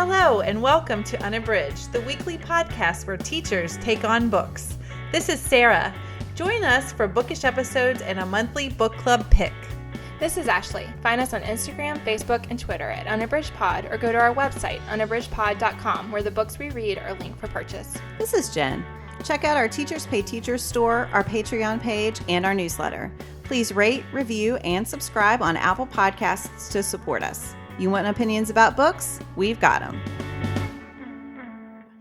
Hello and welcome to Unabridged, the weekly podcast where teachers take on books. This is Sarah. Join us for bookish episodes and a monthly book club pick. This is Ashley. Find us on Instagram, Facebook, and Twitter at Unabridged Pod, or go to our website, unabridgedpod.com, where the books we read are linked for purchase. This is Jen. Check out our Teachers Pay Teachers store, our Patreon page, and our newsletter. Please rate, review, and subscribe on Apple Podcasts to support us. You want opinions about books? We've got them.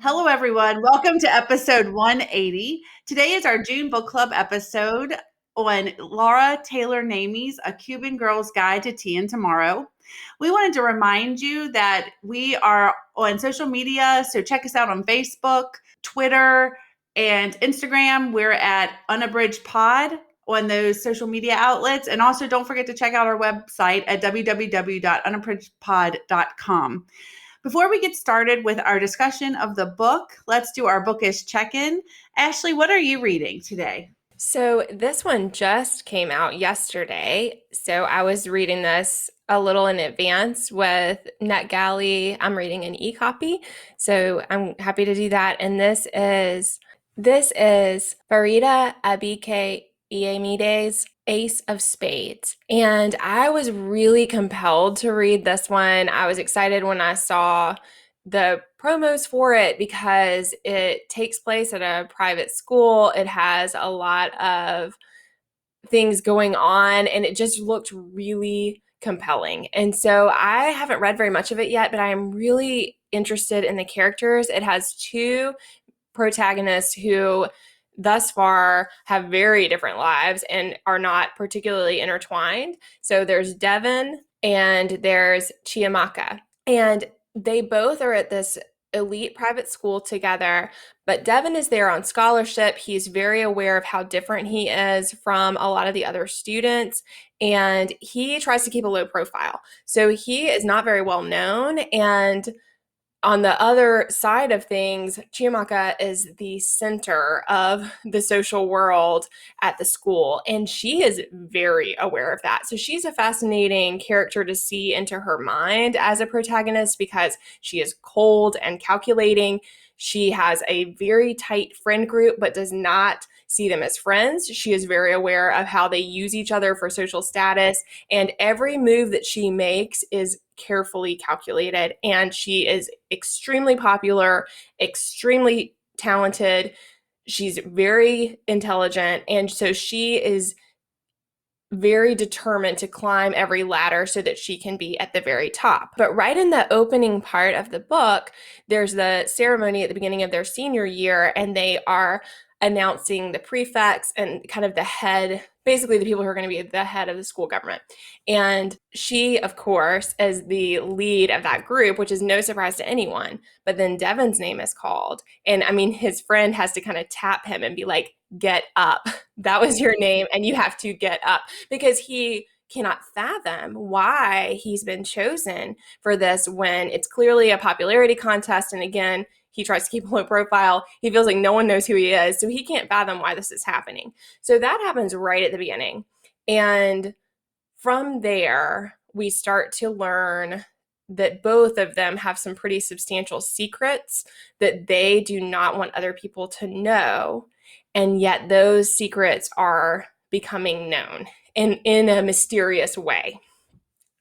Hello, everyone. Welcome to episode 180. Today is our June book club episode on Laura Taylor Namey's A Cuban Girl's Guide to Tea and Tomorrow. We wanted to remind you that we are on social media, so check us out on Facebook, Twitter, and Instagram. We're at Unabridged Pod on those social media outlets. And also don't forget to check out our website at www.unabridgedpod.com. Before we get started with our discussion of the book, let's do our bookish check-in. Ashley, what are you reading today? So this one just came out yesterday. So I was reading this a little in advance with NetGalley. I'm reading an e-copy, so I'm happy to do that. And this is Farida Abike Iyemide's Ace of Spades. And I was really compelled to read this one. I was excited when I saw the promos for it because it takes place at a private school. It has a lot of things going on and it just looked really compelling. And so I haven't read very much of it yet, but I am really interested in the characters. It has two protagonists who thus far have very different lives and are not particularly intertwined. So there's Devin and there's Chiamaka. And they both are at this elite private school together, but Devin is there on scholarship. He's very aware of how different he is from a lot of the other students, and he tries to keep a low profile. So he is not very well known, and on the other side of things, Chiamaka is the center of the social world at the school, and she is very aware of that. So she's a fascinating character to see into her mind as a protagonist because she is cold and calculating. She has a very tight friend group, but does not see them as friends. She is very aware of how they use each other for social status, and every move that she makes is carefully calculated. And she is extremely popular, extremely talented. She's very intelligent, and so she is very determined to climb every ladder so that she can be at the very top. But right in the opening part of the book, there's the ceremony at the beginning of their senior year, and they are announcing the prefects and kind of the head, basically the people who are going to be the head of the school government. And she, of course, is the lead of that group, which is no surprise to anyone. But then Devin's name is called. And I mean, his friend has to kind of tap him and be like, get up. That was your name, and you have to get up, because he cannot fathom why he's been chosen for this when it's clearly a popularity contest. And again, he tries to keep a low profile. He feels like no one knows who he is, so he can't fathom why this is happening. So that happens right at the beginning. And from there, we start to learn that both of them have some pretty substantial secrets that they do not want other people to know. And yet those secrets are becoming known in a mysterious way.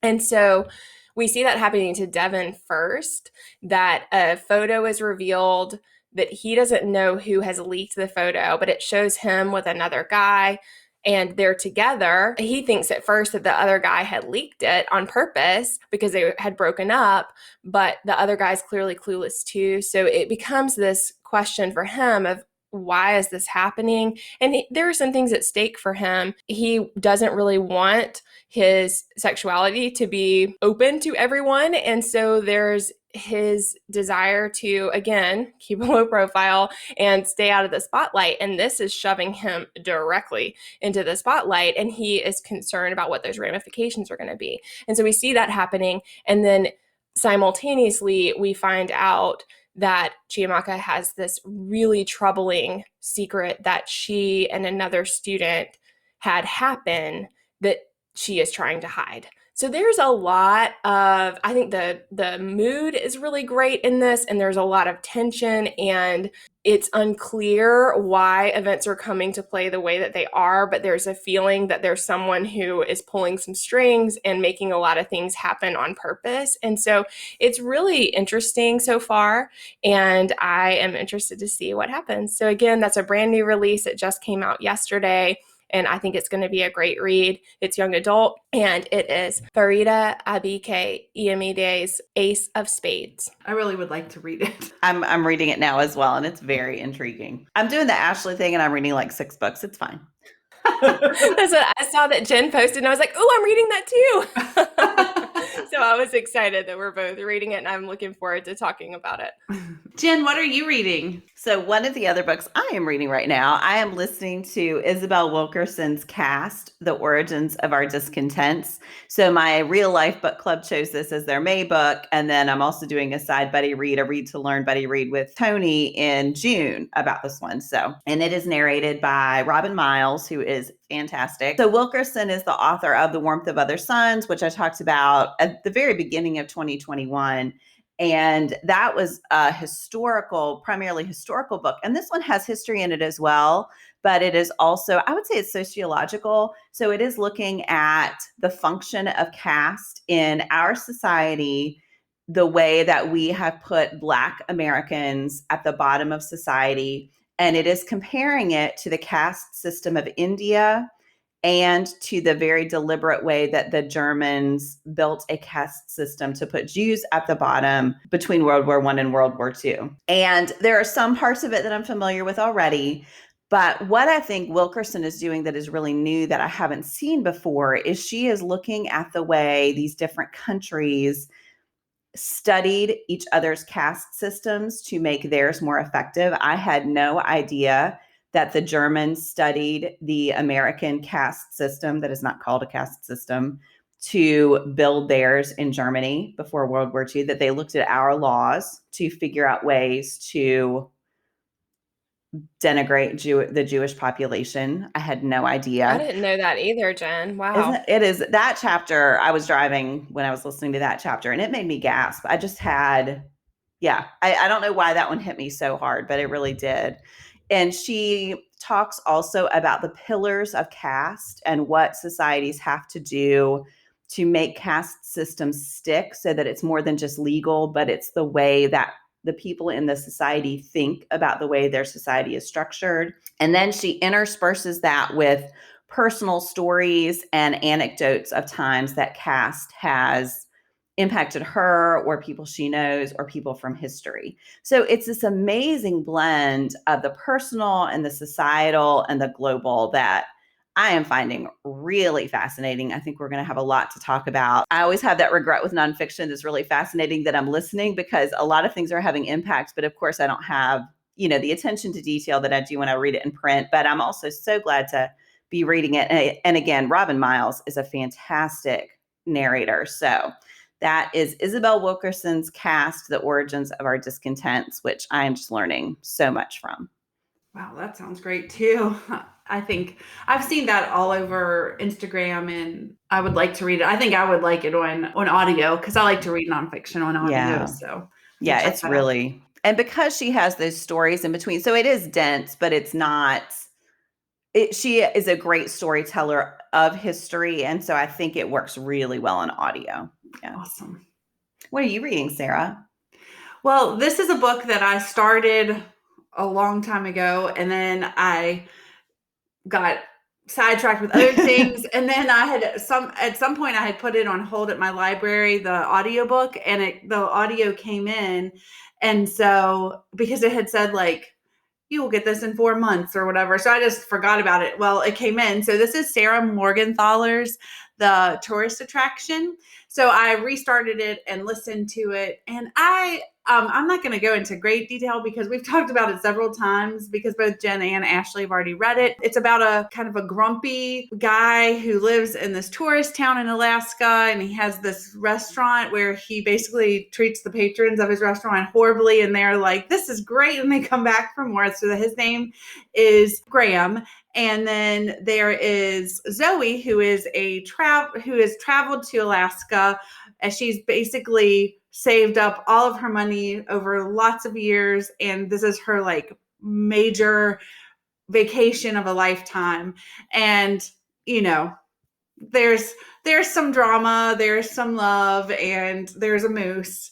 And so we see that happening to Devin first, that a photo is revealed that he doesn't know who has leaked the photo, but it shows him with another guy and they're together. He thinks at first that the other guy had leaked it on purpose because they had broken up, but the other guy's clearly clueless too. So it becomes this question for him of, why is this happening? And there are some things at stake for him. He doesn't really want his sexuality to be open to everyone. And so there's his desire to, again, keep a low profile and stay out of the spotlight. And this is shoving him directly into the spotlight. And he is concerned about what those ramifications are going to be. And so we see that happening. And then simultaneously, we find out that Chiamaka has this really troubling secret that she and another student had happen that she is trying to hide. So there's a lot of, I think the mood is really great in this, and there's a lot of tension, and it's unclear why events are coming to play the way that they are, but there's a feeling that there's someone who is pulling some strings and making a lot of things happen on purpose. And so it's really interesting so far, and I am interested to see what happens. So again, that's a brand new release. It just came out yesterday, and I think it's going to be a great read. It's young adult, and it is Farida Abike Iyemide's Ace of Spades. I really would like to read it. I'm reading it now as well, and it's very intriguing. I'm doing the Ashley thing, and I'm reading like 6 books. It's fine. That's what I saw that Jen posted, and I was like, oh, I'm reading that too. So I was excited that we're both reading it, and I'm looking forward to talking about it. Jen, what are you reading? So one of the other books I am reading right now, I am listening to Isabel Wilkerson's Cast, The Origins of Our Discontents. So my real life book club chose this as their May book. And then I'm also doing a side buddy read, a read to learn buddy read with Tony in June about this one. So, and it is narrated by Robin Miles, who is fantastic. So Wilkerson is the author of The Warmth of Other Suns, which I talked about at the very beginning of 2021. And that was a primarily historical book. And this one has history in it as well, but it is also, I would say it's sociological. So it is looking at the function of caste in our society, the way that we have put Black Americans at the bottom of society. And it is comparing it to the caste system of India and to the very deliberate way that the Germans built a caste system to put Jews at the bottom between World War I and World War II. And there are some parts of it that I'm familiar with already. But what I think Wilkerson is doing that is really new that I haven't seen before is she is looking at the way these different countries studied each other's caste systems to make theirs more effective. I had no idea that the Germans studied the American caste system, that is not called a caste system, to build theirs in Germany before World War II, that they looked at our laws to figure out ways to denigrate the Jewish population. I had no idea. I didn't know that either, Jen. Wow. It is that chapter. I was driving when I was listening to that chapter, and it made me gasp. I just had, I don't know why that one hit me so hard, but it really did. And she talks also about the pillars of caste and what societies have to do to make caste systems stick so that it's more than just legal, but it's the way that the people in the society think about the way their society is structured. And then she intersperses that with personal stories and anecdotes of times that caste has impacted her or people she knows or people from history. So it's this amazing blend of the personal and the societal and the global that I am finding really fascinating. I think we're going to have a lot to talk about. I always have that regret with nonfiction. It's really fascinating that I'm listening because a lot of things are having impact, but of course I don't have, the attention to detail that I do when I read it in print, but I'm also so glad to be reading it. And again, Robin Miles is a fantastic narrator. So that is Isabel Wilkerson's Cast, The Origins of Our Discontents, which I am just learning so much from. Wow, that sounds great too. I think I've seen that all over Instagram, and I would like to read it. I think I would like it on audio because I like to read nonfiction on audio. Yeah. So yeah, it's really, and because she has those stories in between, so it is dense, but it's not. She is a great storyteller of history, and so I think it works really well on audio. Yeah. Awesome. What are you reading, Sarah? Well, this is a book that I started a long time ago, and then I got sidetracked with other things. And then at some point I had put it on hold at my library, the audiobook, and the audio came in. And so, because it had said like, you will get this in 4 months or whatever. So I just forgot about it. Well, it came in. So this is Sarah Morgenthaler's The Tourist Attraction. So I restarted it and listened to it. And I'm not going to go into great detail because we've talked about it several times because both Jen and Ashley have already read it. It's about a kind of a grumpy guy who lives in this tourist town in Alaska, and he has this restaurant where he basically treats the patrons of his restaurant horribly, and they're like, this is great, and they come back for more. So his name is Graham, And then there is Zoe, who is who has traveled to Alaska, and she's basically saved up all of her money over lots of years, and this is her like major vacation of a lifetime. And you know, there's some drama, there's some love, and there's a moose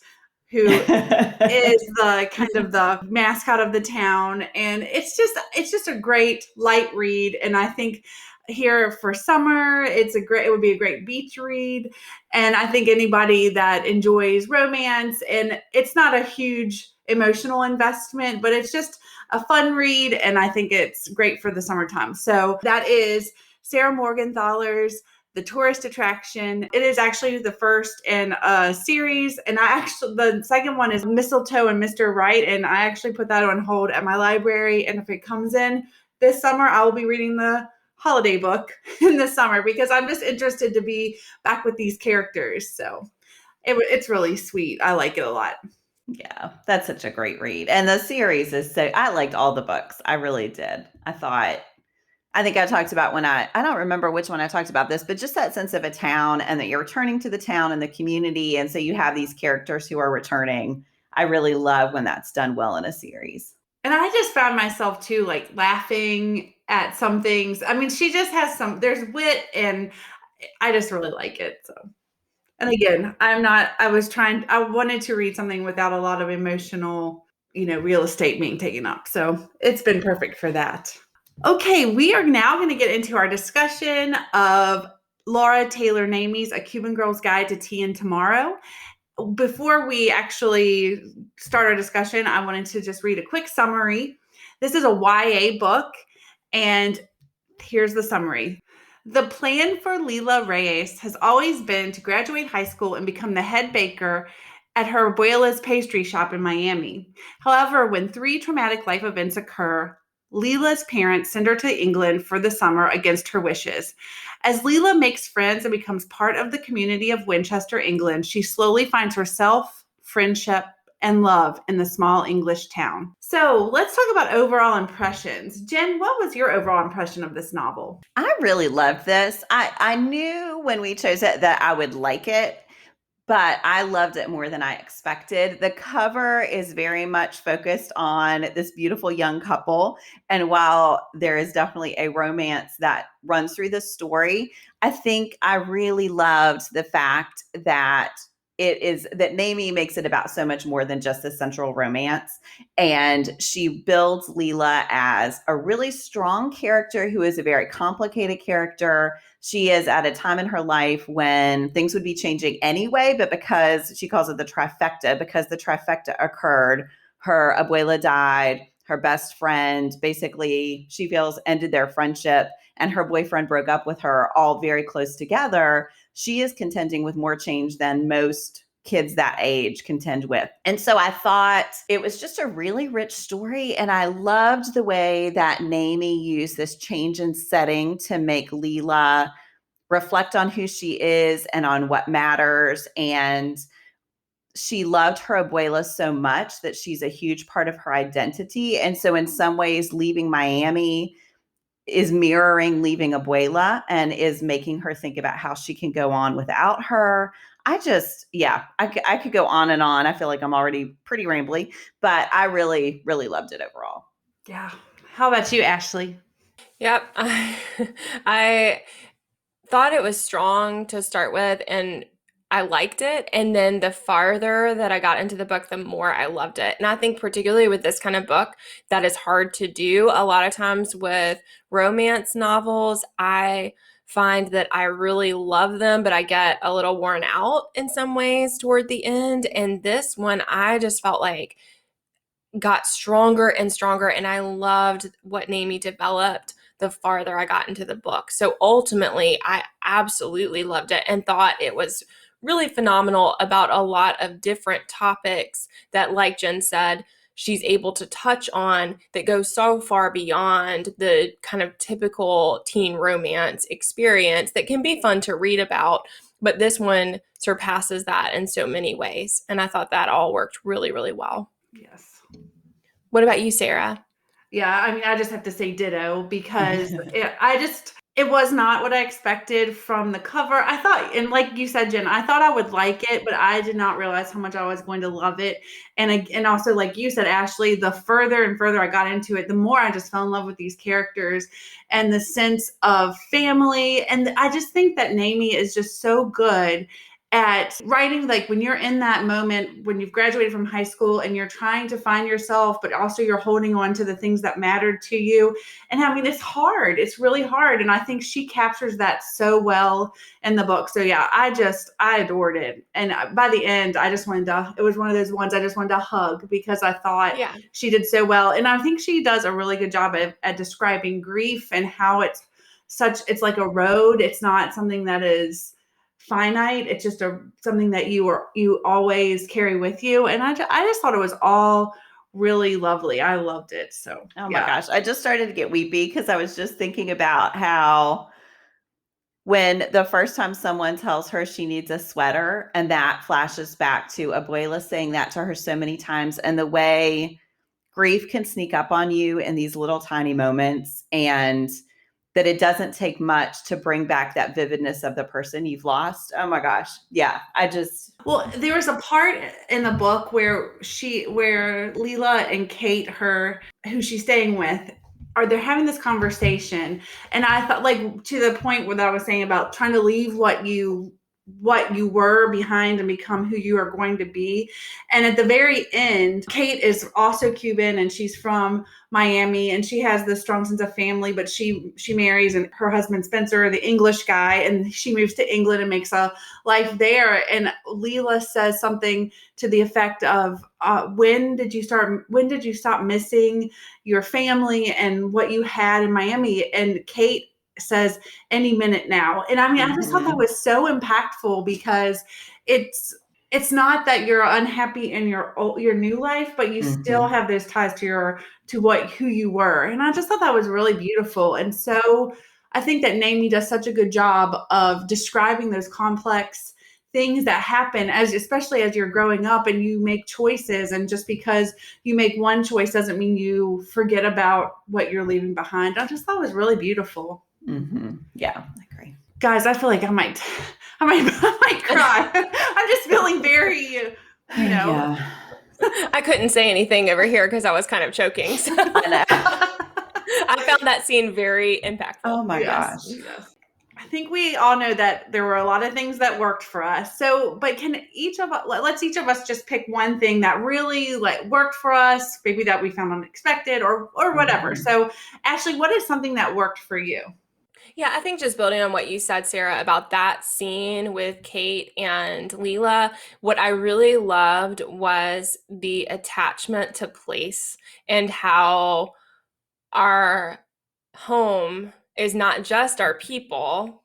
who is the kind of the mascot of the town. And it's just a great light read. And I think here for summer, it would be a great beach read. And I think anybody that enjoys romance, and it's not a huge emotional investment, but it's just a fun read. And I think it's great for the summertime. So that is Sarah Morgenthaler's The Tourist Attraction. It is actually the first in a series, and the second one is Mistletoe and Mr. Right, and I actually put that on hold at my library, and if it comes in this summer, I will be reading the holiday book in the summer because I'm just interested to be back with these characters. So it's really sweet. I like it a lot. Yeah, that's such a great read. And the series I liked all the books. I really did. I think I talked about I don't remember which one I talked about this, but just that sense of a town and that you're returning to the town and the community. And so you have these characters who are returning. I really love when that's done well in a series. And I just found myself too, like laughing at some things. I mean, she just has there's wit, and I just really like it. So, and again, I wanted to read something without a lot of emotional, real estate being taken up. So it's been perfect for that. Okay, we are now going to get into our discussion of Laura Taylor Namey's A Cuban Girl's Guide to Tea and Tomorrow. Before we actually start our discussion, I wanted to just read a quick summary. This is a YA book, and here's the summary. The plan for Lila Reyes has always been to graduate high school and become the head baker at her abuela's pastry shop in Miami. However, when 3 traumatic life events occur, Lila's parents send her to England for the summer against her wishes. As Lila makes friends and becomes part of the community of Winchester, England, she slowly finds herself, friendship, and love in the small English town. So let's talk about overall impressions. Jen, what was your overall impression of this novel? I really loved this. I knew when we chose it that I would like it, but I loved it more than I expected. The cover is very much focused on this beautiful young couple. And while there is definitely a romance that runs through the story, I think I really loved the fact that that Namey makes it about so much more than just the central romance. And she builds Lila as a really strong character who is a very complicated character. She is at a time in her life when things would be changing anyway, but because she calls it the trifecta occurred, her abuela died, her best friend basically, she feels, ended their friendship, and her boyfriend broke up with her, all very close together. She is contending with more change than most kids that age contend with. And so I thought it was just a really rich story. And I loved the way that Namey used this change in setting to make Lila reflect on who she is and on what matters. And she loved her abuela so much that she's a huge part of her identity. And so in some ways, leaving Miami is mirroring leaving abuela and is making her think about how she can go on without her. I could go on and on. I feel like I'm already pretty rambly, but I really, really loved it overall. Yeah. How about you, Ashley? Yep. I thought it was strong to start with, and I liked it. And then the farther that I got into the book, the more I loved it. And I think particularly with this kind of book, that is hard to do. A lot of times with romance novels, I find that I really love them, but I get a little worn out in some ways toward the end. And this one, I just felt like got stronger and stronger. And I loved what Namey developed the farther I got into the book. So ultimately, I absolutely loved it and thought it was really phenomenal about a lot of different topics that, like Jen said, she's able to touch on that go so far beyond the kind of typical teen romance experience that can be fun to read about. But this one surpasses that in so many ways. And I thought that all worked really, really well. Yes. What about you, Sarah? Yeah, I mean, I just have to say ditto because it was not what I expected from the cover. I thought, and like you said, Jen, I thought I would like it, but I did not realize how much I was going to love it. And also, like you said, Ashley, the further and further I got into it, the more I just fell in love with these characters and the sense of family. And I just think that Namey is just so good at writing, like when you're in that moment when you've graduated from high school and you're trying to find yourself, but also you're holding on to the things that mattered to you. And I mean, it's hard. It's really hard. And I think she captures that so well in the book. So yeah, I adored it. And by the end, it was one of those ones I just wanted to hug because I thought she did so well. And I think she does a really good job at describing grief and how it's like a road. It's not something that is finite. It's just something that you always carry with you. And I just thought it was all really lovely. I loved it. So, oh my gosh, I just started to get weepy because I was just thinking about how when the first time someone tells her she needs a sweater, and that flashes back to Abuela saying that to her so many times, and the way grief can sneak up on you in these little tiny moments, and that it doesn't take much to bring back that vividness of the person you've lost. Oh my gosh. Yeah. Well, there was a part in the book where Leela and Kate, who she's staying with, they're having this conversation. And I thought, like, to the point where I was saying about trying to leave what you were behind and become who you are going to be. And at the very end, Kate is also Cuban and she's from Miami and she has this strong sense of family, but she marries and her husband Spencer, the English guy, and she moves to England and makes a life there. And Leela says something to the effect of, when did you stop missing your family and what you had in Miami? And Kate says, any minute now. And I mean, I just thought that was so impactful because it's not that you're unhappy in your new life, but you still have those ties to who you were. And I just thought that was really beautiful. And so I think that Namey does such a good job of describing those complex things that happen especially as you're growing up and you make choices. And just because you make one choice doesn't mean you forget about what you're leaving behind. I just thought it was really beautiful. Yeah, I agree. Guys, I feel like I might cry. I'm just feeling very, Yeah. I couldn't say anything over here because I was kind of choking. So. I found that scene very impactful. Oh my gosh. Yes. I think we all know that there were a lot of things that worked for us. So, but let's each of us just pick one thing that really worked for us, maybe that we found unexpected or whatever. So, Ashley, what is something that worked for you? Yeah, I think just building on what you said, Sarah, about that scene with Kate and Leela, what I really loved was the attachment to place and how our home is not just our people,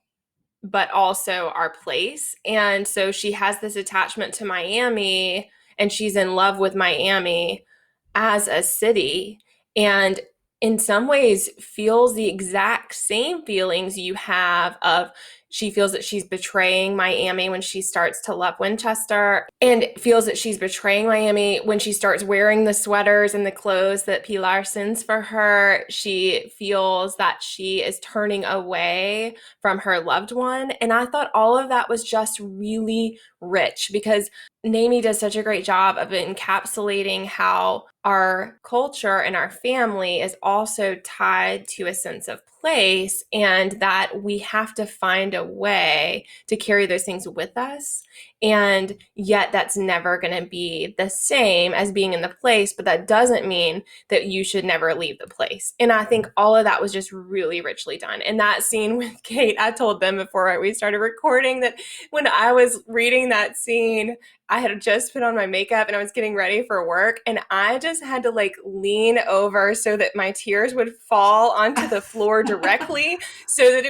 but also our place. And so she has this attachment to Miami and she's in love with Miami as a city. And in some ways feels the exact same feelings you have of she feels that she's betraying Miami when she starts to love Winchester, and feels that she's betraying Miami when she starts wearing the sweaters and the clothes that Pilar sends for her. She feels that she is turning away from her loved one. And I thought all of that was just really rich because Namey does such a great job of encapsulating how our culture and our family is also tied to a sense of place, and that we have to find a way to carry those things with us. And yet that's never going to be the same as being in the place, but that doesn't mean that you should never leave the place. And I think all of that was just really richly done. And that scene with Kate, I told them before we started recording that when I was reading that scene, I had just put on my makeup and I was getting ready for work, and I just had to lean over so that my tears would fall onto the floor directly so that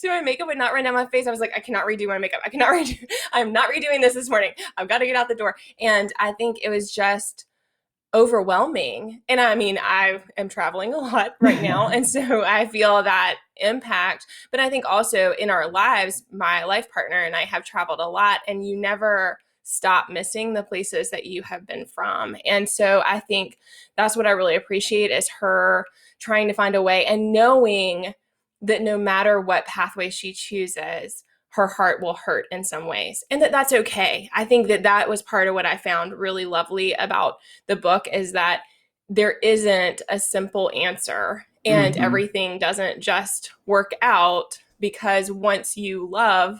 my makeup would not run down my face. I was like, I cannot redo my makeup. I'm not redoing this morning. I've got to get out the door. And I think it was just overwhelming. And I mean, I am traveling a lot right now. And so I feel that impact. But I think also in our lives, my life partner and I have traveled a lot, and you never stop missing the places that you have been from. And so I think that's what I really appreciate, is her trying to find a way and knowing that no matter what pathway she chooses, her heart will hurt in some ways, and that's okay. I think that was part of what I found really lovely about the book, is that there isn't a simple answer, and everything doesn't just work out, because once you love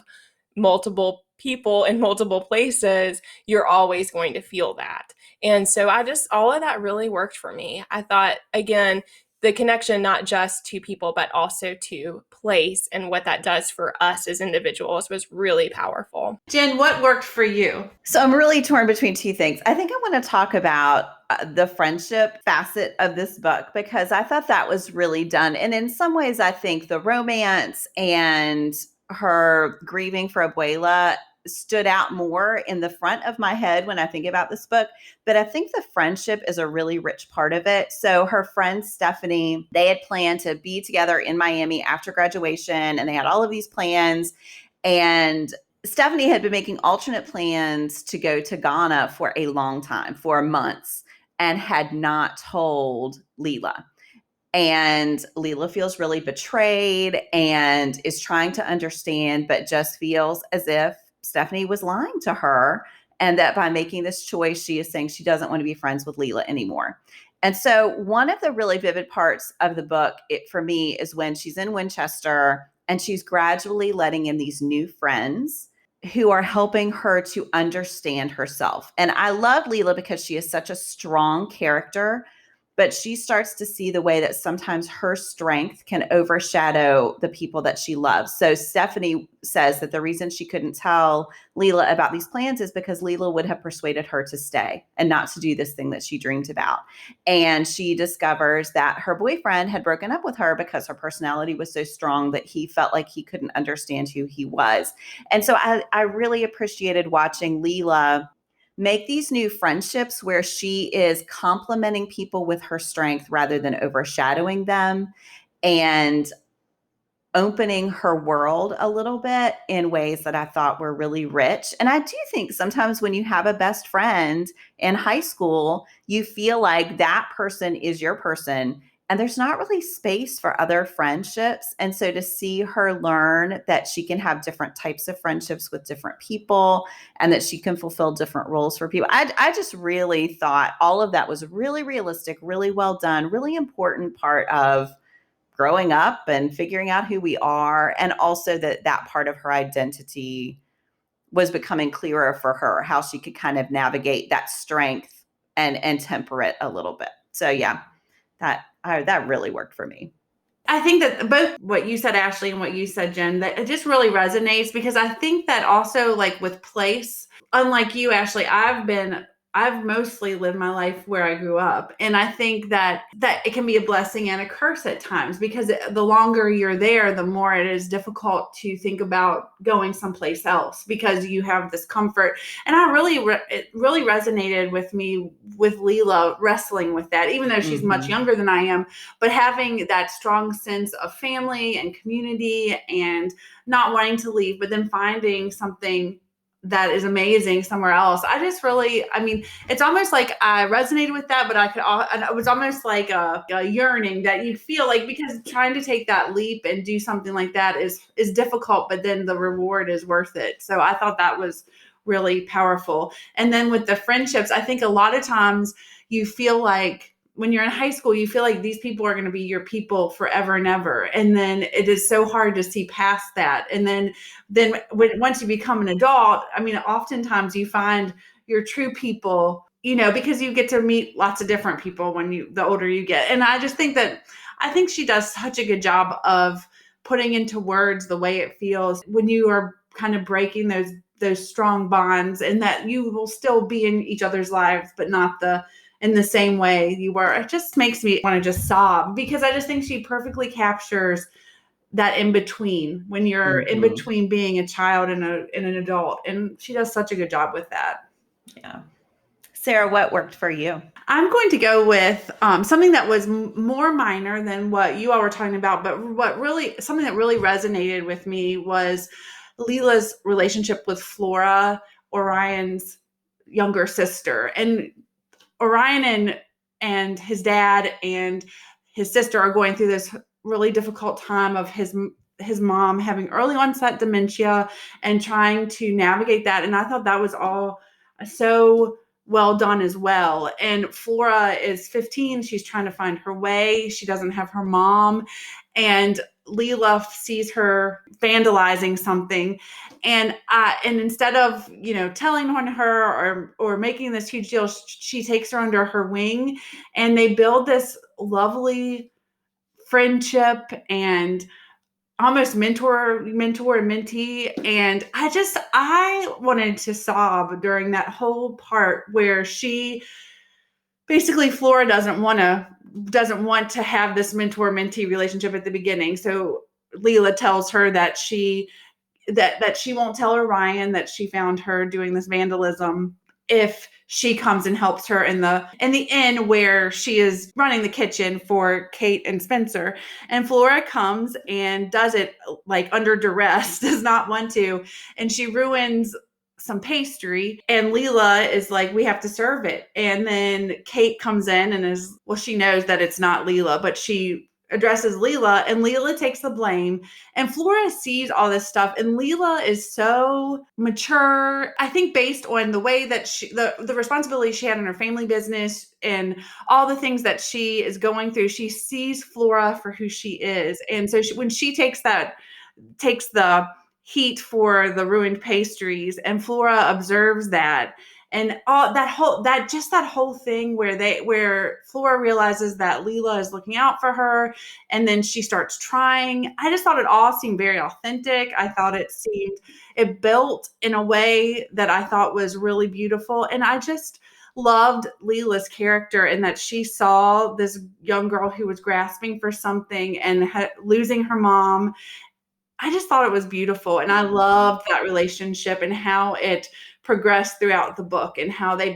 multiple people in multiple places, you're always going to feel that. And so all of that really worked for me. I thought, again, the connection not just to people, but also to place and what that does for us as individuals was really powerful. Jen, what worked for you? So I'm really torn between two things. I think I want to talk about the friendship facet of this book, because I thought that was really done. And in some ways, I think the romance and her grieving for Abuela stood out more in the front of my head when I think about this book. But I think the friendship is a really rich part of it. So her friend Stephanie, they had planned to be together in Miami after graduation, and they had all of these plans. And Stephanie had been making alternate plans to go to Ghana for a long time, for months, and had not told Leela. And Leela feels really betrayed and is trying to understand, but just feels as if Stephanie was lying to her, and that by making this choice, she is saying she doesn't want to be friends with Leela anymore. And so one of the really vivid parts of the book, for me, is when she's in Winchester and she's gradually letting in these new friends who are helping her to understand herself. And I love Leela because she is such a strong character, but she starts to see the way that sometimes her strength can overshadow the people that she loves. So Stephanie says that the reason she couldn't tell Leela about these plans is because Leela would have persuaded her to stay and not to do this thing that she dreamed about. And she discovers that her boyfriend had broken up with her because her personality was so strong that he felt like he couldn't understand who he was. And so I really appreciated watching Leela make these new friendships where she is complimenting people with her strength rather than overshadowing them, and opening her world a little bit in ways that I thought were really rich. And I do think sometimes when you have a best friend in high school, you feel like that person is your person, and there's not really space for other friendships. And so to see her learn that she can have different types of friendships with different people, and that she can fulfill different roles for people, I just really thought all of that was really realistic, really well done, really important part of growing up and figuring out who we are. And also that part of her identity was becoming clearer for her, how she could kind of navigate that strength and temper it a little bit. So yeah, that really worked for me. I think that both what you said, Ashley, and what you said, Jen, that it just really resonates, because I think that also, like with place, unlike you, Ashley, I've mostly lived my life where I grew up. And I think that it can be a blessing and a curse at times, because the longer you're there, the more it is difficult to think about going someplace else, because you have this comfort. And it really resonated with me with Leela wrestling with that, even though she's much younger than I am, but having that strong sense of family and community and not wanting to leave, but then finding something that is amazing somewhere else. It's almost like I resonated with that, but it was almost like a yearning that you feel like, because trying to take that leap and do something like that is difficult, but then the reward is worth it. So I thought that was really powerful. And then with the friendships, I think a lot of times you feel like when you're in high school, you feel like these people are going to be your people forever and ever. And then it is so hard to see past that. And then once you become an adult, oftentimes you find your true people, because you get to meet lots of different people the older you get. And I think she does such a good job of putting into words the way it feels when you are kind of breaking those strong bonds, and that you will still be in each other's lives, but not in the same way you were. It just makes me want to just sob, because I just think she perfectly captures that in between, when you're in between being a child and an adult. And she does such a good job with that. Yeah. Sarah, what worked for you? I'm going to go with something that was more minor than what you all were talking about, but something that really resonated with me was Leela's relationship with Flora, Orion's younger sister. And Orion and his dad and his sister are going through this really difficult time of his mom having early onset dementia and trying to navigate that. And I thought that was all so well done as well. And Flora is 15. She's trying to find her way. She doesn't have her mom. And Leela sees her vandalizing something. And instead of, telling on her or making this huge deal, she takes her under her wing, and they build this lovely friendship and almost mentor and mentee. And I wanted to sob during that whole part where basically Flora doesn't want to have this mentor mentee relationship at the beginning. So Leela tells her that she won't tell Orion that she found her doing this vandalism if she comes and helps her in the inn where she is running the kitchen for Kate and Spencer. And Flora comes and does it like under duress, does not want to, and she ruins some pastry, and Leela is like, we have to serve it. And then Kate comes in and she knows that it's not Leela, but she addresses Leela, and Leela takes the blame. And Flora sees all this stuff, and Leela is so mature, I think, based on the way that the responsibility she had in her family business and all the things that she is going through. She sees Flora for who she is. And so when she takes the heat for the ruined pastries, and Flora observes that, and all that whole thing where Flora realizes that Leela is looking out for her, and then she starts trying. I just thought it all seemed very authentic. I thought it built in a way that I thought was really beautiful. And I just loved Leela's character, in that she saw this young girl who was grasping for something and losing her mom. I just thought it was beautiful. And I loved that relationship and how it progressed throughout the book, and how Leela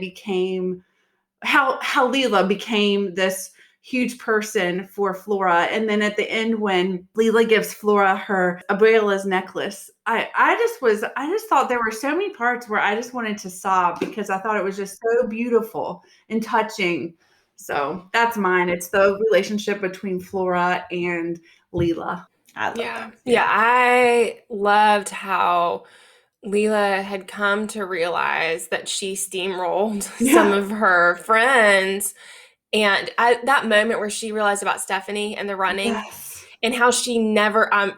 became this huge person for Flora. And then at the end, when Leela gives Flora her abuela's necklace, I just thought there were so many parts where I just wanted to sob, because I thought it was just so beautiful and touching. So that's mine. It's the relationship between Flora and Leela. I love that. Yeah, I loved how Leela had come to realize that she steamrolled some of her friends. And that moment where she realized about Stephanie and the running, Yes. and how she never, I'm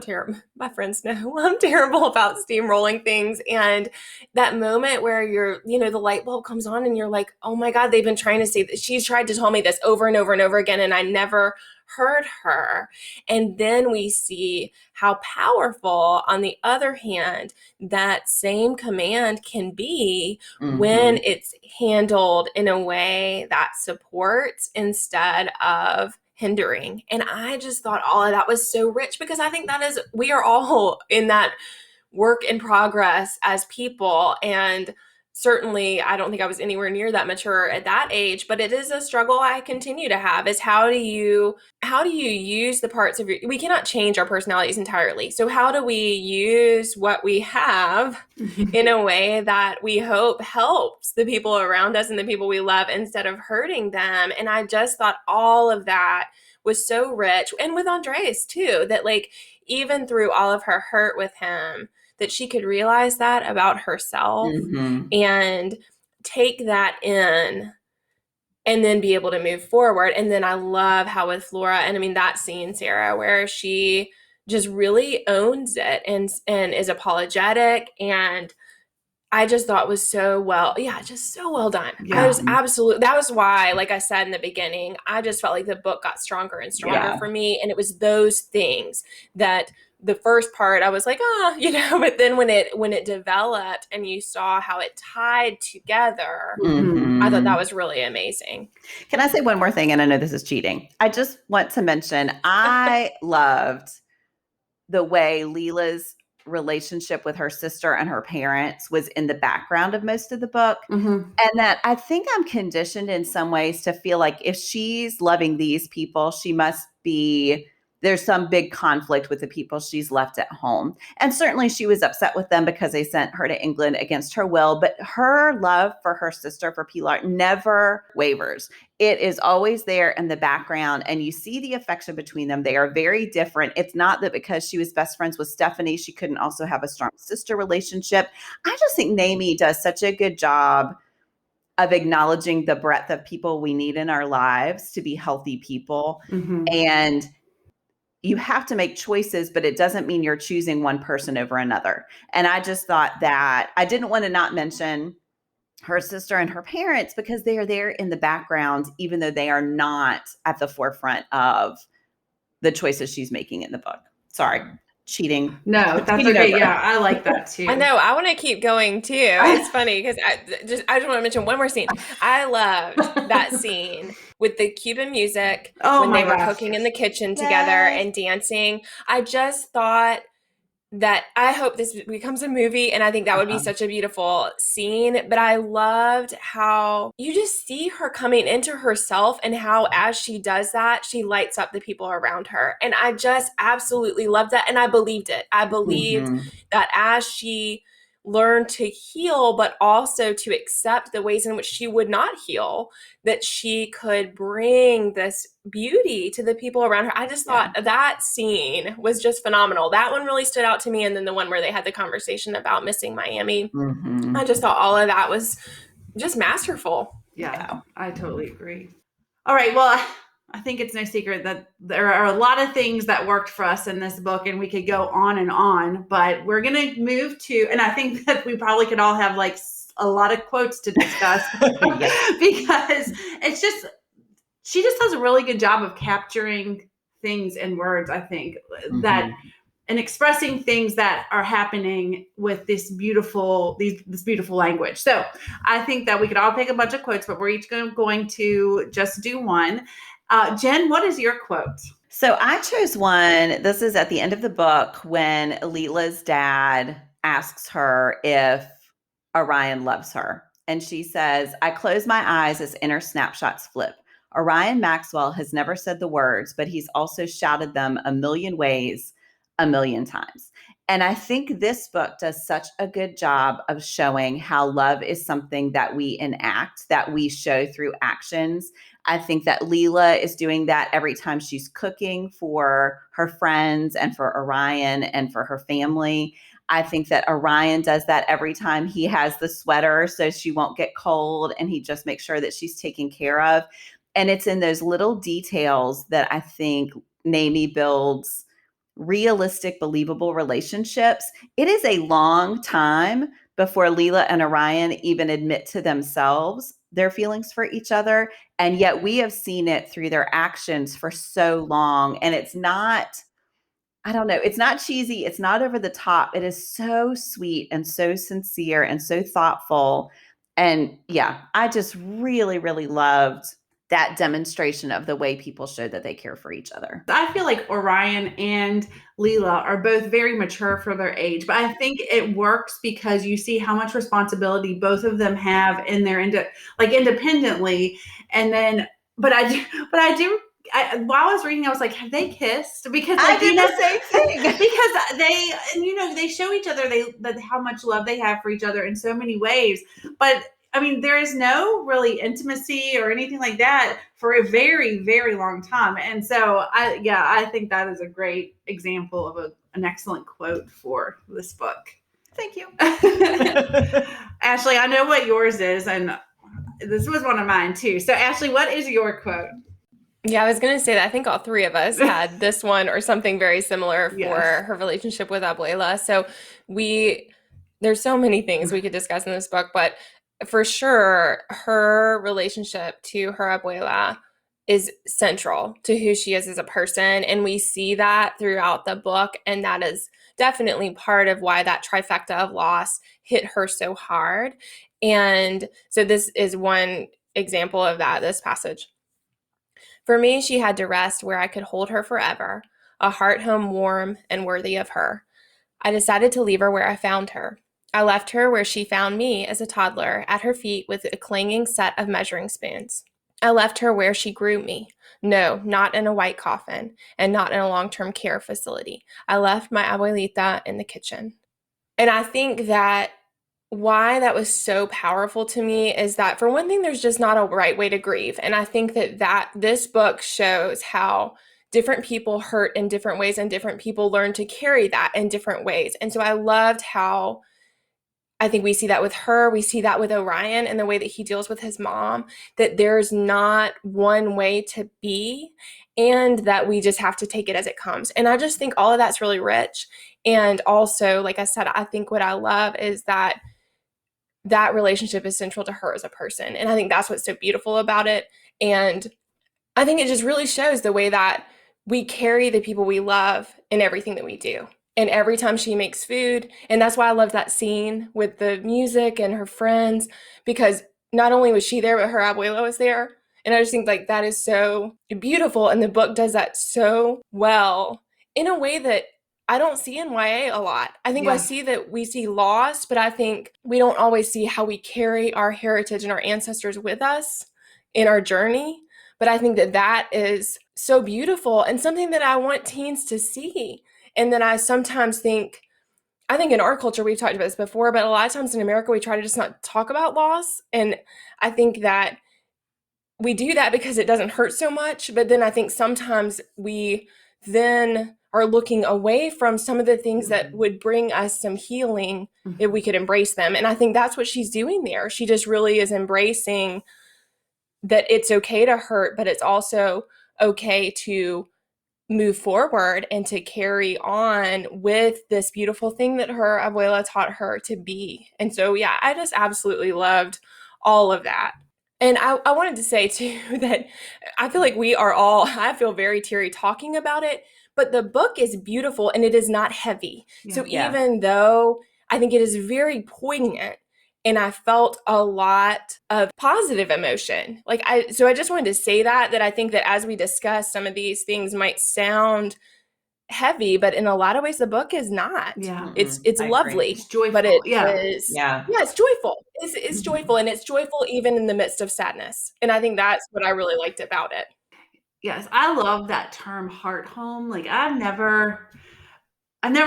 terrible. My friends know I'm terrible about steamrolling things. And that moment where the light bulb comes on and you're like, oh my God, they've been trying to say that. She's tried to tell me this over and over and over again, and I never heard her. And then we see how powerful, on the other hand, that same command can be when it's handled in a way that supports instead of hindering. And I just thought all of that was so rich, because I think we are all in that work in progress as people. And certainly I don't think I was anywhere near that mature at that age, but it is a struggle I continue to have, is how do you use the parts of we cannot change our personalities entirely. So how do we use what we have in a way that we hope helps the people around us and the people we love, instead of hurting them? And I just thought all of that was so rich. And with Andreas too, that like, even through all of her hurt with him, that she could realize that about herself and take that in, and then be able to move forward. And then I love how with Flora, and I mean that scene, Sarah, where she just really owns it and is apologetic, and I just thought was so well done. Yeah. That was why, like I said in the beginning, I just felt like the book got stronger and stronger for me. And it was those things that the first part I was like, but then when it developed and you saw how it tied together, I thought that was really amazing. Can I say one more thing? And I know this is cheating. I just want to mention, I loved the way Leela's relationship with her sister and her parents was in the background of most of the book. And that I think I'm conditioned in some ways to feel like if she's loving these people, she must be there's some big conflict with the people she's left at home. And certainly she was upset with them because they sent her to England against her will. But her love for her sister, for Pilar, never wavers. It is always there in the background, and you see the affection between them. They are very different. It's not that because she was best friends with Stephanie, she couldn't also have a strong sister relationship. I just think Namey does such a good job of acknowledging the breadth of people we need in our lives to be healthy people. Mm-hmm. And you have to make choices, but it doesn't mean you're choosing one person over another. And I just thought that I didn't want to not mention her sister and her parents because they are there in the background, even though they are not at the forefront of the choices she's making in the book. Sorry, cheating. No, that's okay. Yeah, I like that too. I know. I want to keep going too. It's funny because I just want to mention one more scene. I loved that scene with the Cuban music when they were cooking in the kitchen together and dancing. I just thought that I hope this becomes a movie, and I think that would be such a beautiful scene. But I loved how you just see her coming into herself and how as she does that, she lights up the people around her. And I just absolutely loved that. And I believed it. I believed that as she learned to heal, but also to accept the ways in which she would not heal, that she could bring this beauty to the people around her. I just thought that scene was just phenomenal. That one really stood out to me. And then the one where they had the conversation about missing Miami. I just thought all of that was just masterful. Yeah, I totally agree. All right. Well, I think it's no secret that there are a lot of things that worked for us in this book, and we could go on, but we're going to move to, and I think that we probably could all have like a lot of quotes to discuss because it's just, she just does a really good job of capturing things in words, I think, that and expressing things that are happening with this beautiful language. So I think that we could all pick a bunch of quotes, but we're each going to just do one. Jen, what is your quote? So I chose one. This is at the end of the book when Leela's dad asks her if Orion loves her. And she says, I close my eyes as inner snapshots flip. Orion Maxwell has never said the words, but he's also shouted them a million ways, a million times. And I think this book does such a good job of showing how love is something that we enact, that we show through actions. I think that Leela is doing that every time she's cooking for her friends and for Orion and for her family. I think that Orion does that every time he has the sweater so she won't get cold, and he just makes sure that she's taken care of. And it's in those little details that I think Namey builds realistic, believable relationships. It is a long time before Leela and Orion even admit to themselves their feelings for each other. And yet we have seen it through their actions for so long. And it's not, I don't know, it's not cheesy. It's not over the top. It is so sweet and so sincere and so thoughtful. And yeah, I just really, really loved that demonstration of the way people show that they care for each other. I feel like Orion and Leela are both very mature for their age, but I think it works because you see how much responsibility both of them have in their independently. And then, while I was reading, I was like, have they kissed? Because I did the same thing. Because they show each other how much love they have for each other in so many ways. But I mean, there is no really intimacy or anything like that for a very, very long time. And so I think that is a great example of an excellent quote for this book. Thank you. Ashley, I know what yours is, and this was one of mine too. So Ashley, what is your quote? Yeah, I was going to say that I think all three of us had this one or something very similar for her relationship with Abuela. So there's so many things we could discuss in this book, but for sure, her relationship to her Abuela is central to who she is as a person. And we see that throughout the book. And that is definitely part of why that trifecta of loss hit her so hard. And so this is one example of that, this passage. For me, she had to rest where I could hold her forever, a heart home warm and worthy of her. I decided to leave her where I found her. I left her where she found me as a toddler, at her feet with a clanging set of measuring spoons. I left her where she grew me. No, not in a white coffin and not in a long-term care facility. I left my abuelita in the kitchen. And I think that why that was so powerful to me is that, for one thing, there's just not a right way to grieve. And I think that this book shows how different people hurt in different ways and different people learn to carry that in different ways. And so I loved how I think we see that with her. We see that with Orion and the way that he deals with his mom, that there's not one way to be and that we just have to take it as it comes. And I just think all of that's really rich. And also, like I said, I think what I love is that relationship is central to her as a person. And I think that's what's so beautiful about it. And I think it just really shows the way that we carry the people we love in everything that we do. And every time she makes food, and that's why I love that scene with the music and her friends, because not only was she there, but her abuela was there. And I just think like that is so beautiful. And the book does that so well in a way that I don't see in YA a lot. I think I see that we see loss, but I think we don't always see how we carry our heritage and our ancestors with us in our journey. But I think that is so beautiful and something that I want teens to see. And then I sometimes think, I think in our culture, we've talked about this before, but a lot of times in America, we try to just not talk about loss. And I think that we do that because it doesn't hurt so much. But then I think sometimes we then are looking away from some of the things that would bring us some healing if we could embrace them. And I think that's what she's doing there. She just really is embracing that it's okay to hurt, but it's also okay to move forward and to carry on with this beautiful thing that her abuela taught her to be. And so, yeah, I just absolutely loved all of that. And I wanted to say, too, that I feel like I feel very teary talking about it, but the book is beautiful and it is not heavy. So even though I think it is very poignant, and I felt a lot of positive emotion. So I just wanted to say that I think that as we discuss, some of these things might sound heavy, but in a lot of ways, the book is not. Yeah. It's lovely. It's joyful. But it is. It's joyful. It's joyful, and it's joyful even in the midst of sadness. And I think that's what I really liked about it. Yes, I love that term heart home. Like I never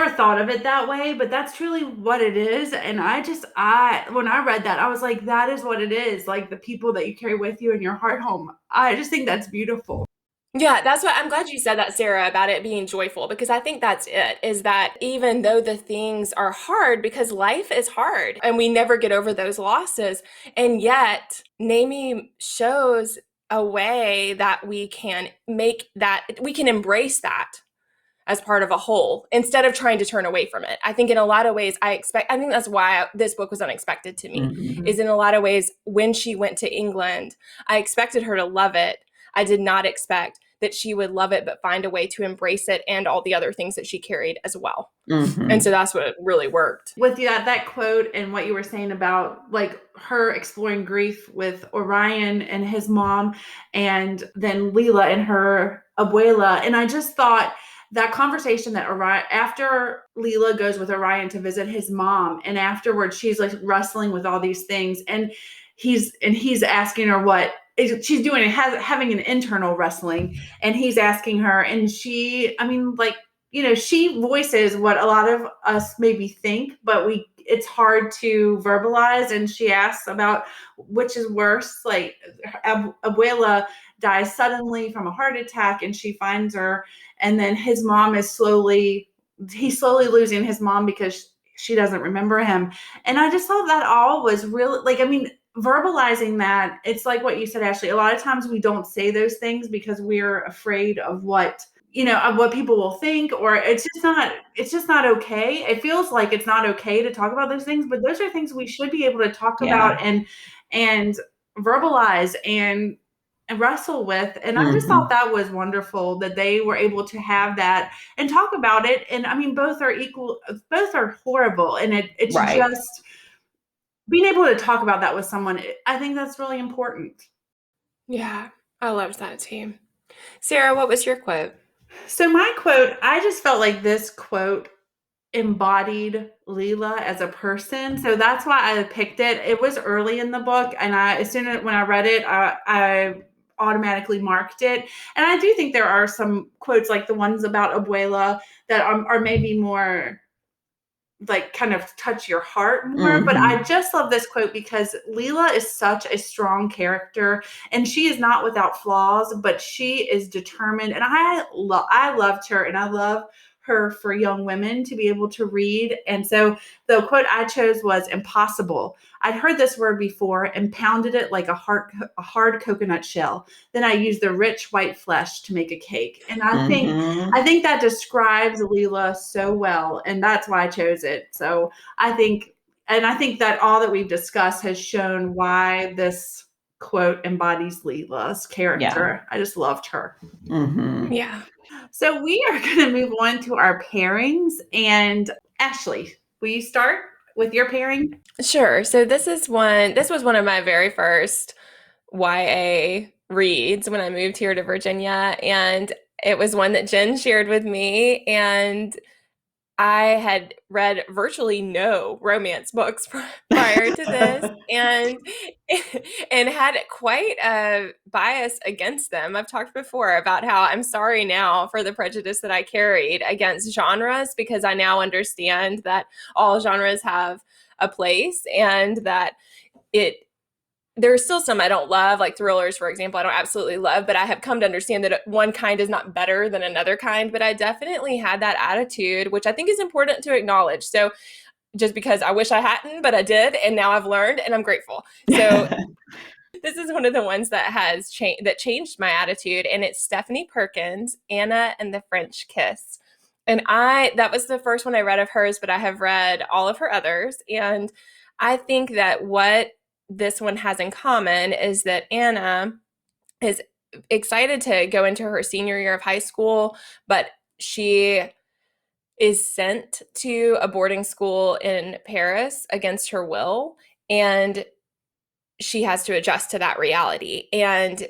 thought of it that way, but that's truly what it is. And when I read that, I was like, that is what it is. Like the people that you carry with you in your heart home. I just think that's beautiful. Yeah, that's what I'm glad you said that, Sarah, about it being joyful, because I think that's it, is that even though the things are hard, because life is hard and we never get over those losses, and yet Namey shows a way that we can embrace that as part of a whole instead of trying to turn away from it. I think in a lot of ways, I think that's why this book was unexpected to me, is in a lot of ways, when she went to England, I expected her to love it. I did not expect that she would love it, but find a way to embrace it and all the other things that she carried as well. And so that's what really worked. With that quote and what you were saying about like her exploring grief with Orion and his mom, and then Leela and her abuela. And I just thought that conversation that Orion, after Leela goes with Orion to visit his mom, and afterwards she's like wrestling with all these things, and he's asking her what she's doing, having an internal wrestling, and he's asking her, and she voices what a lot of us maybe think, but it's hard to verbalize. And she asks about which is worse, like abuela dies suddenly from a heart attack and she finds her, and then his mom he's slowly losing his mom because she doesn't remember him. And I just thought that all was really verbalizing that. It's like what you said, Ashley. A lot of times we don't say those things because we're afraid of what people will think, or it's just not okay. It feels like it's not okay to talk about those things, but those are things we should be able to talk about and verbalize and wrestle with. And I just thought that was wonderful that they were able to have that and talk about it. And I mean, both are horrible. And it's just being able to talk about that with someone, I think that's really important. Yeah, I loved that too. Sarah, what was your quote? So my quote, I just felt like this quote embodied Leela as a person. So that's why I picked it. It was early in the book, and when I read it, I automatically marked it. And I do think there are some quotes like the ones about Abuela that are maybe more like kind of touch your heart more. But I just love this quote because Leela is such a strong character, and she is not without flaws, but she is determined. And I loved her, and I love her for young women to be able to read. And so the quote I chose was impossible. I'd heard this word before and pounded it like a hard coconut shell. Then I used the rich white flesh to make a cake. And I think that describes Leela so well, and that's why I chose it. So I think that all that we've discussed has shown why this quote embodies Leela's character. Yeah. I just loved her. Yeah. So we are going to move on to our pairings. And Ashley, will you start with your pairing? Sure. So this was one of my very first YA reads when I moved here to Virginia. And it was one that Jen shared with me. And I had read virtually no romance books prior to this and had quite a bias against them. I've talked before about how I'm sorry now for the prejudice that I carried against genres, because I now understand that all genres have a place and that there's still some I don't love, like thrillers, for example, I don't absolutely love, but I have come to understand that one kind is not better than another kind. But I definitely had that attitude, which I think is important to acknowledge. So just because I wish I hadn't, but I did, and now I've learned, and I'm grateful. So this is one of the ones that has changed my attitude, and it's Stephanie Perkins, Anna and the French Kiss. And that was the first one I read of hers, but I have read all of her others. And I think that what this one has in common is that Anna is excited to go into her senior year of high school, but she is sent to a boarding school in Paris against her will, and she has to adjust to that reality. And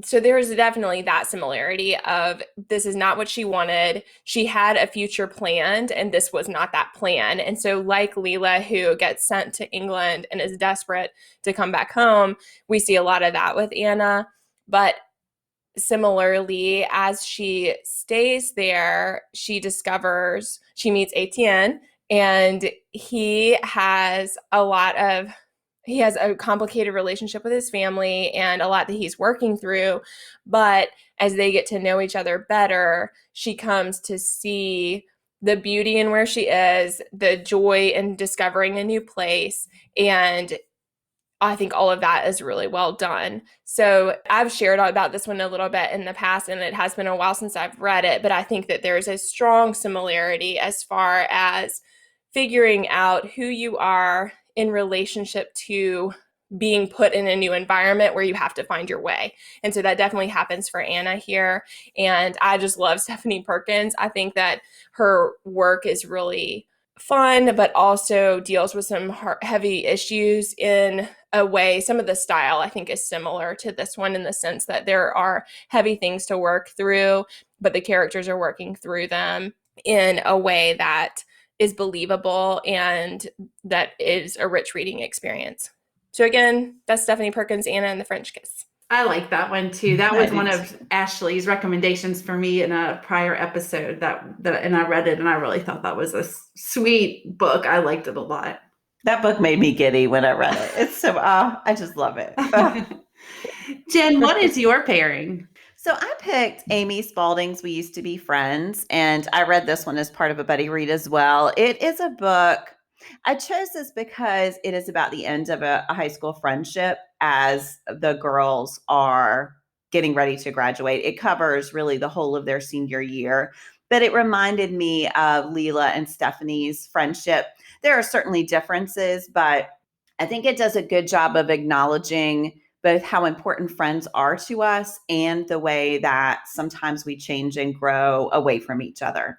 so there is definitely that similarity of this is not what she wanted. She had a future planned, and this was not that plan. And so like Leela, who gets sent to England and is desperate to come back home, we see a lot of that with Anna. But similarly, as she stays there, she meets Etienne, and he has a complicated relationship with his family and a lot that he's working through. But as they get to know each other better, she comes to see the beauty in where she is, the joy in discovering a new place. And I think all of that is really well done. So I've shared about this one a little bit in the past, and it has been a while since I've read it, but I think that there's a strong similarity as far as figuring out who you are in relationship to being put in a new environment where you have to find your way. And so that definitely happens for Anna here. And I just love Stephanie Perkins. I think that her work is really fun, but also deals with some heavy issues in a way. Some of the style, I think, is similar to this one in the sense that there are heavy things to work through, but the characters are working through them in a way that is believable and that is a rich reading experience. So again, that's Stephanie Perkins, Anna and the French Kiss. I like that one too. That was one of Ashley's recommendations for me in a prior episode and I read it, and I really thought that was a sweet book. I liked it a lot. That book made me giddy when I read it. It's so, I just love it. Jen, what is your pairing? So I picked Amy Spalding's We Used to Be Friends, and I read this one as part of a buddy read as well. It is a book. I chose this because it is about the end of a high school friendship as the girls are getting ready to graduate. It covers really the whole of their senior year, but it reminded me of Leela and Stephanie's friendship. There are certainly differences, but I think it does a good job of acknowledging both how important friends are to us and the way that sometimes we change and grow away from each other.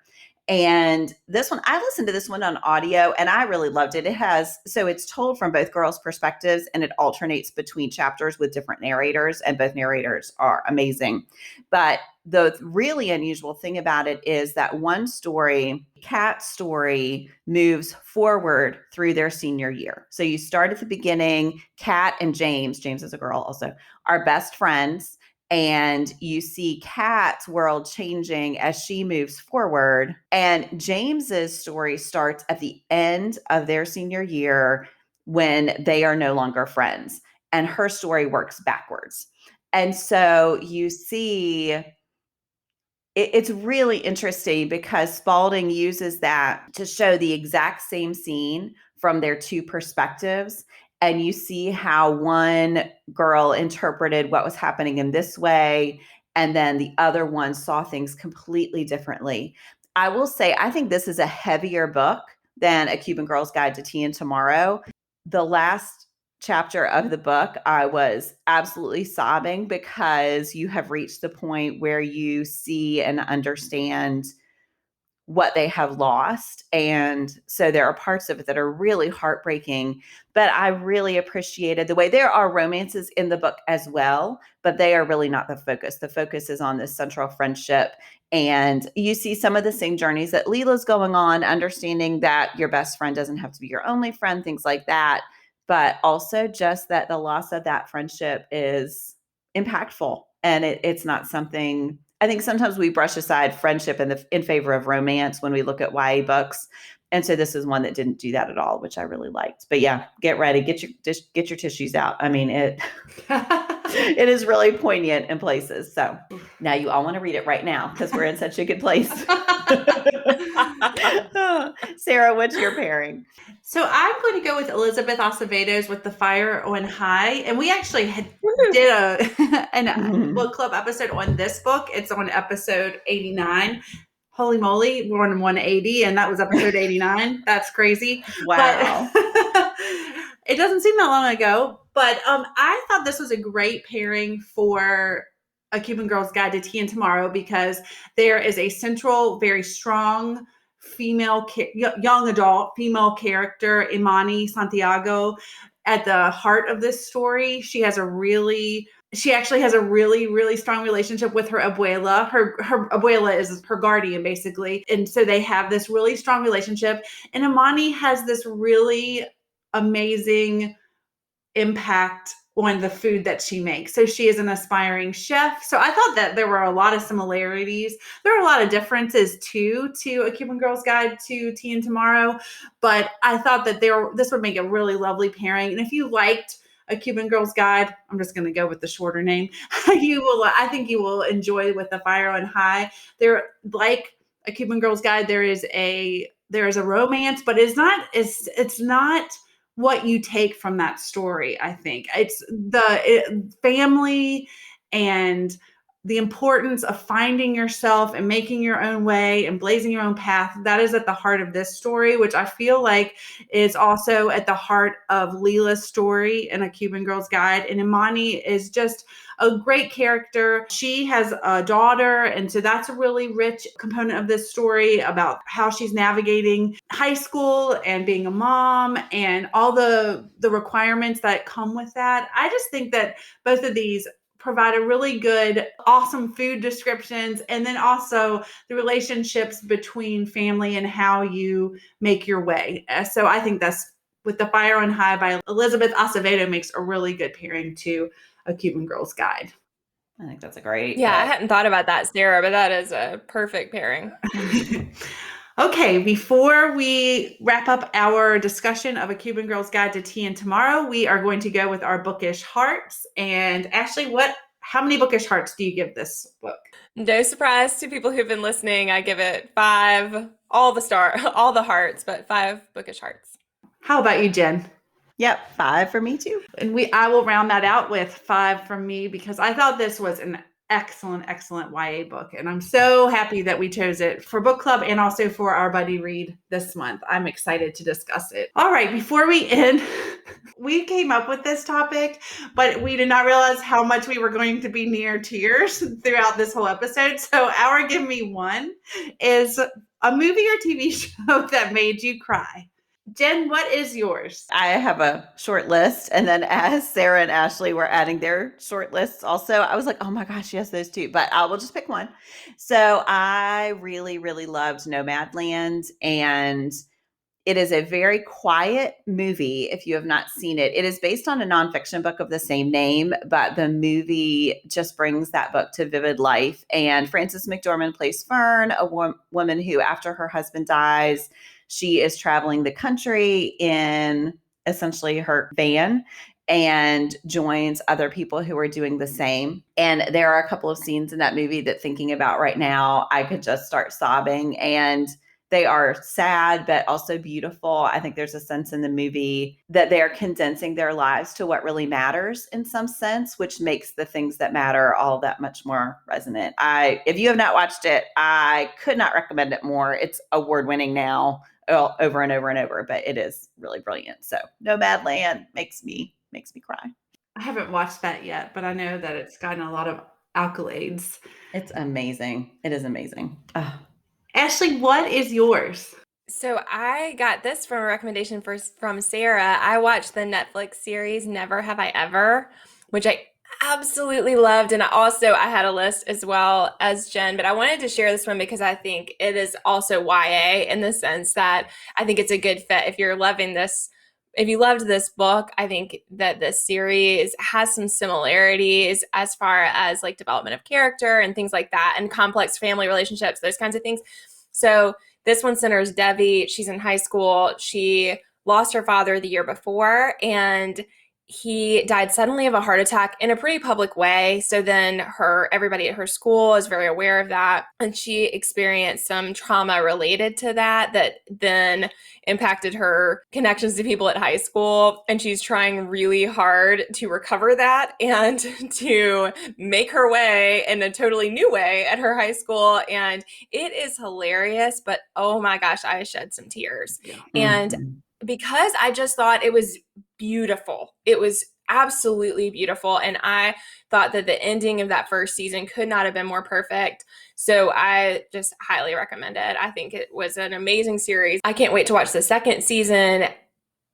And this one, I listened to this one on audio and I really loved it. It's told from both girls' perspectives, and it alternates between chapters with different narrators, and both narrators are amazing. But the really unusual thing about it is that one story, Kat's story, moves forward through their senior year. So you start at the beginning. Kat and James is a girl also, are best friends. And you see Kat's world changing as she moves forward. And James's story starts at the end of their senior year when they are no longer friends. And her story works backwards. And so you see it's really interesting because Spalding uses that to show the exact same scene from their two perspectives. And you see how one girl interpreted what was happening in this way, and then the other one saw things completely differently. I will say, I think this is a heavier book than A Cuban Girl's Guide to Tea and Tomorrow. The last chapter of the book, I was absolutely sobbing because you have reached the point where you see and understand what they have lost. And so there are parts of it that are really heartbreaking, but I really appreciated the way there are romances in the book as well, but they are really not the focus. The focus is on this central friendship. And you see some of the same journeys that Leela's going on, understanding that your best friend doesn't have to be your only friend, things like that. But also just that the loss of that friendship is impactful. And it's not something, I think sometimes we brush aside friendship in favor of romance when we look at YA books. And so this is one that didn't do that at all, which I really liked. But yeah, get ready, get your tissues out. I mean, it it is really poignant in places. So now you all want to read it right now because we're in such a good place. Sarah, what's your pairing? So I'm going to go with Elizabeth Acevedo's With the Fire on High. And we actually did a book club episode on this book. It's on episode 89. Holy moly, we're on 180 and that was episode 89. That's crazy. Wow. But it doesn't seem that long ago. But I thought this was a great pairing for A Cuban Girl's Guide to Tea and Tomorrow because there is a central, very strong female, young adult female character, Imani Santiago, at the heart of this story. She actually has a really, really strong relationship with her abuela. Her abuela is her guardian, basically. And so they have this really strong relationship. And Imani has this really amazing impact on the food that she makes. So she is an aspiring chef. So I thought that there were a lot of similarities. There are a lot of differences too to A Cuban Girl's Guide to Tea and Tomorrow, but I thought that this would make a really lovely pairing. And if you liked A Cuban Girl's Guide, I'm just going to go with the shorter name. I think you will enjoy With the Fire on High. There, like A Cuban Girl's Guide, there is a romance, but it's not what you take from that story. I think it's the family and the importance of finding yourself and making your own way and blazing your own path. That is at the heart of this story, which I feel like is also at the heart of Leela's story in A Cuban Girl's Guide. And Imani is just a great character. She has a daughter, and so that's a really rich component of this story about how she's navigating high school and being a mom and all the requirements that come with that. I just think that both of these provide a really good, awesome food descriptions, and then also the relationships between family and how you make your way. So I think that's With the Fire on High by Elizabeth Acevedo makes a really good pairing to A Cuban Girl's Guide. I think that's a great Yeah, I book. hadn't thought about that, Sarah, but that is a perfect pairing. Okay, before we wrap up our discussion of A Cuban Girl's Guide to Tea and Tomorrow, we are going to go with our bookish hearts. And Ashley, how many bookish hearts do you give this book? No surprise to people who've been listening. I give it 5, all the hearts, but 5 bookish hearts. How about you, Jen? Yep, 5 for me too. And I will round that out with 5 from me because I thought this was an excellent, excellent YA book. And I'm so happy that we chose it for book club and also for our buddy read this month. I'm excited to discuss it. All right, before we end, we came up with this topic, but we did not realize how much we were going to be near tears throughout this whole episode. So our Give Me One is a movie or TV show that made you cry. Jen, what is yours? I have a short list. And then as Sarah and Ashley were adding their short lists also, I was like, oh my gosh, yes, those two. But I will just pick one. So I really, really loved Nomadland. And It is a very quiet movie if you have not seen it. It is based on a nonfiction book of the same name, but the movie just brings that book to vivid life. And Frances McDormand plays Fern, a woman who, after her husband dies, she is traveling the country in essentially her van and joins other people who are doing the same. And there are a couple of scenes in that movie that, thinking about right now, I could just start sobbing. And they are sad, but also beautiful. I think there's a sense in the movie that they're condensing their lives to what really matters in some sense, which makes the things that matter all that much more resonant. If you have not watched it, I could not recommend it more. It's award-winning now, over and over and over, but it is really brilliant. So Nomadland makes me cry. I haven't watched that yet, but I know that it's gotten a lot of accolades. It's amazing. It is amazing. Oh. Ashley, what is yours? So I got this from a recommendation from Sarah. I watched the Netflix series Never Have I Ever, which I absolutely loved. And I had a list as well as Jen, but I wanted to share this one because I think it is also YA in the sense that I think it's a good fit. If you loved this book, I think that this series has some similarities as far as like development of character and things like that, and complex family relationships, those kinds of things. So this one centers Debbie. She's in high school. She lost her father the year before, and he died suddenly of a heart attack in a pretty public way. So then everybody at her school is very aware of that. And she experienced some trauma related to that then impacted her connections to people at high school. And she's trying really hard to recover that and to make her way in a totally new way at her high school. And it is hilarious, but oh my gosh, I shed some tears. Yeah. And because I just thought it was beautiful. It was absolutely beautiful. And I thought that the ending of that first season could not have been more perfect. So I just highly recommend it. I think it was an amazing series. I can't wait to watch the second season.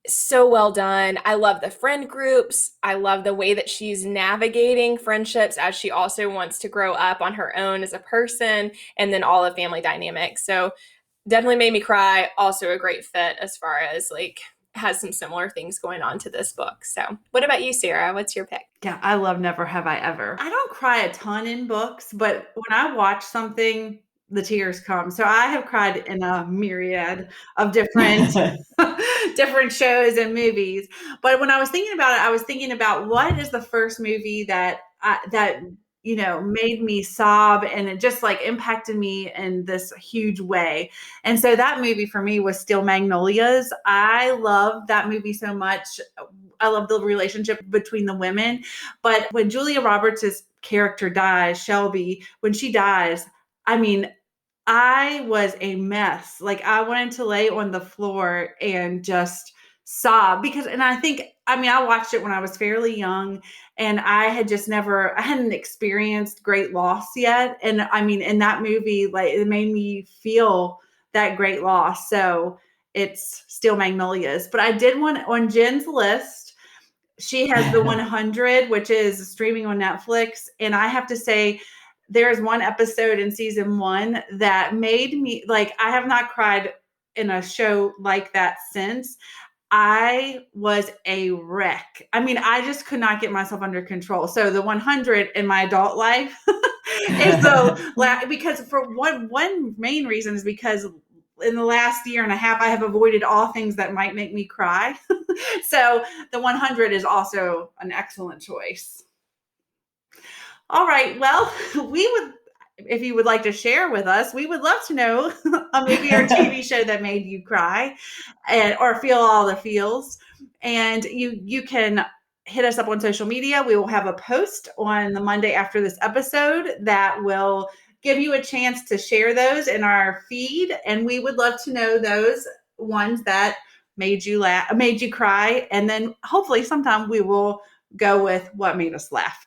So well done. I love the friend groups. I love the way that she's navigating friendships as she also wants to grow up on her own as a person, and then all the family dynamics. So definitely made me cry. Also a great fit as far as like has some similar things going on to this book. So what about you, Sarah? What's your pick? Yeah, I love Never Have I Ever. I don't cry a ton in books, but when I watch something, the tears come. So I have cried in a myriad of different different shows and movies. But when I was thinking about it, I was thinking about what is the first movie that made me sob, and it just like impacted me in this huge way. And so that movie for me was Steel Magnolias. I love that movie so much. I love the relationship between the women. But when Julia Roberts' character dies, Shelby, when she dies, I mean, I was a mess. Like I wanted to lay on the floor and just sob I watched it when I was fairly young, and I hadn't experienced great loss yet. And I mean, in that movie, like it made me feel that great loss. So it's Steel Magnolias. But I did want on Jen's list, she has the 100, which is streaming on Netflix. And I have to say, there's one episode in season 1 that made me like, I have not cried in a show like that since. I was a wreck. I mean, I just could not get myself under control. So the 100 in my adult life is because for one main reason is because in the last year and a half, I have avoided all things that might make me cry. So the 100 is also an excellent choice. All right. Well, if you would like to share with us, we would love to know a movie or TV show that made you cry or feel all the feels. And you can hit us up on social media. We will have a post on the Monday after this episode that will give you a chance to share those in our feed. And we would love to know those ones that made you laugh, made you cry. And then hopefully sometime we will go with what made us laugh.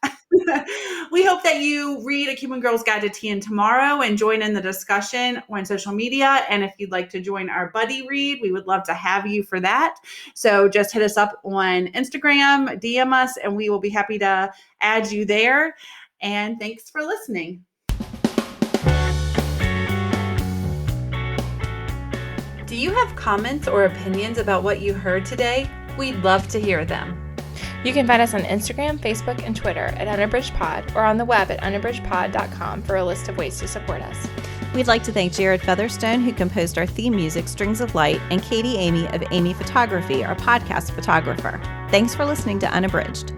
We hope that you read A Cuban Girl's Guide to Tea and Tomorrow and join in the discussion on social media. And if you'd like to join our buddy read, we would love to have you for that. So just hit us up on Instagram, DM us, and we will be happy to add you there. And thanks for listening. Do you have comments or opinions about what you heard today? We'd love to hear them. You can find us on Instagram, Facebook, and Twitter at Unabridged Pod, or on the web at unabridgedpod.com for a list of ways to support us. We'd like to thank Jared Featherstone, who composed our theme music, Strings of Light, and Katie Amy of Amy Photography, our podcast photographer. Thanks for listening to Unabridged.